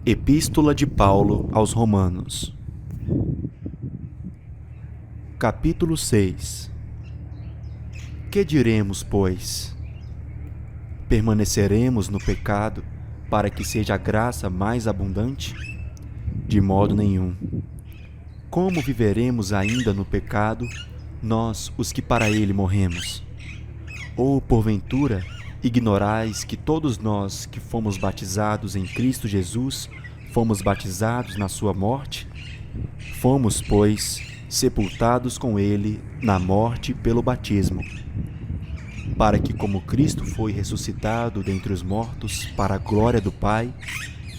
Epístola de Paulo aos Romanos, capítulo 6. Que diremos, pois? Permaneceremos no pecado para que seja a graça mais abundante? De modo nenhum. Como viveremos ainda no pecado, nós, os que para ele morremos? Ou, porventura, ignorais que todos nós que fomos batizados em Cristo Jesus, fomos batizados na sua morte? Fomos, pois, sepultados com ele na morte pelo batismo, para que, como Cristo foi ressuscitado dentre os mortos para a glória do Pai,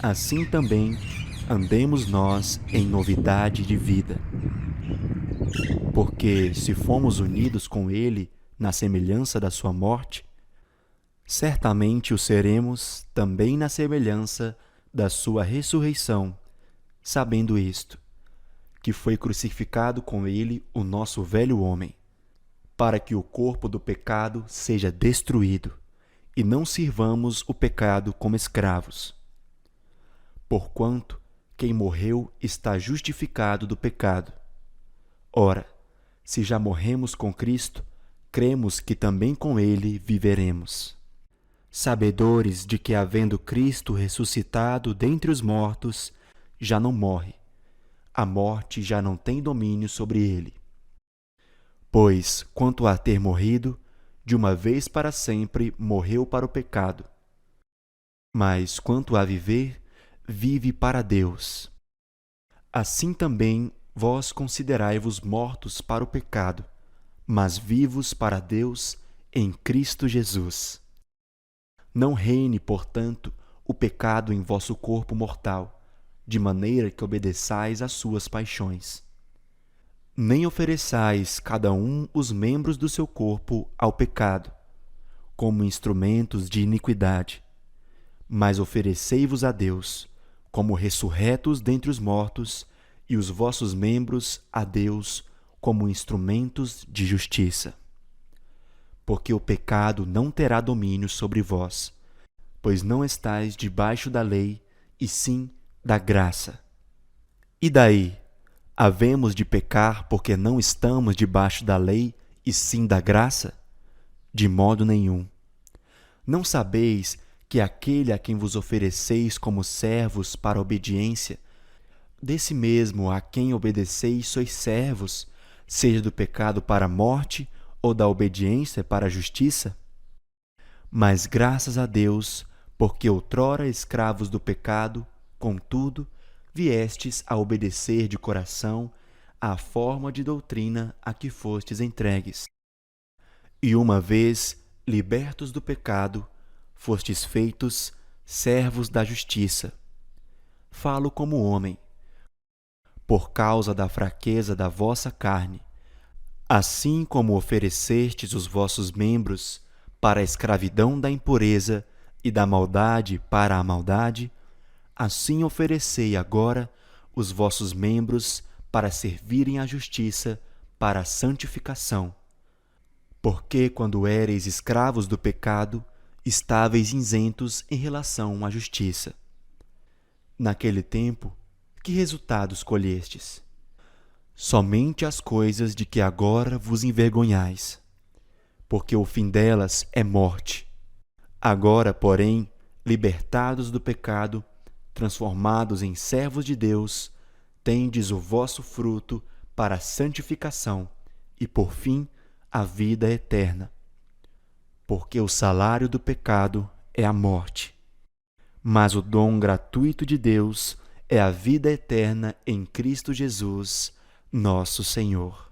assim também andemos nós em novidade de vida. Porque, se fomos unidos com ele na semelhança da sua morte, certamente o seremos também na semelhança da sua ressurreição, sabendo isto, que foi crucificado com ele o nosso velho homem, para que o corpo do pecado seja destruído, e não sirvamos o pecado como escravos. Porquanto quem morreu está justificado do pecado. Ora, se já morremos com Cristo, cremos que também com ele viveremos. Sabedores de que, havendo Cristo ressuscitado dentre os mortos, já não morre. A morte já não tem domínio sobre ele. Pois, quanto a ter morrido, de uma vez para sempre morreu para o pecado. Mas, quanto a viver, vive para Deus. Assim também vós considerai-vos mortos para o pecado, mas vivos para Deus em Cristo Jesus. Não reine, portanto, o pecado em vosso corpo mortal, de maneira que obedeçais às suas paixões. Nem ofereçais cada um os membros do seu corpo ao pecado, como instrumentos de iniquidade, mas oferecei-vos a Deus, como ressurretos dentre os mortos, e os vossos membros a Deus como instrumentos de justiça. Porque o pecado não terá domínio sobre vós, pois não estáis debaixo da lei, e sim da graça. E daí? Havemos de pecar porque não estamos debaixo da lei, e sim da graça? De modo nenhum. Não sabeis que aquele a quem vos ofereceis como servos para a obediência, desse mesmo a quem obedeceis sois servos, seja do pecado para a morte ou da obediência para a justiça? Mas graças a Deus, porque outrora escravos do pecado, contudo, viestes a obedecer de coração à forma de doutrina a que fostes entregues. E uma vez libertos do pecado, fostes feitos servos da justiça. Falo como homem, por causa da fraqueza da vossa carne, assim como oferecestes os vossos membros para a escravidão da impureza e da maldade para a maldade, assim oferecei agora os vossos membros para servirem à justiça, para a santificação. Porque, quando éreis escravos do pecado, estáveis isentos em relação à justiça. Naquele tempo, que resultados colhestes? Somente as coisas de que agora vos envergonhais, porque o fim delas é morte. Agora, porém, libertados do pecado, transformados em servos de Deus, tendes o vosso fruto para a santificação e, por fim, a vida eterna. Porque o salário do pecado é a morte, mas o dom gratuito de Deus é a vida eterna em Cristo Jesus, nosso Senhor.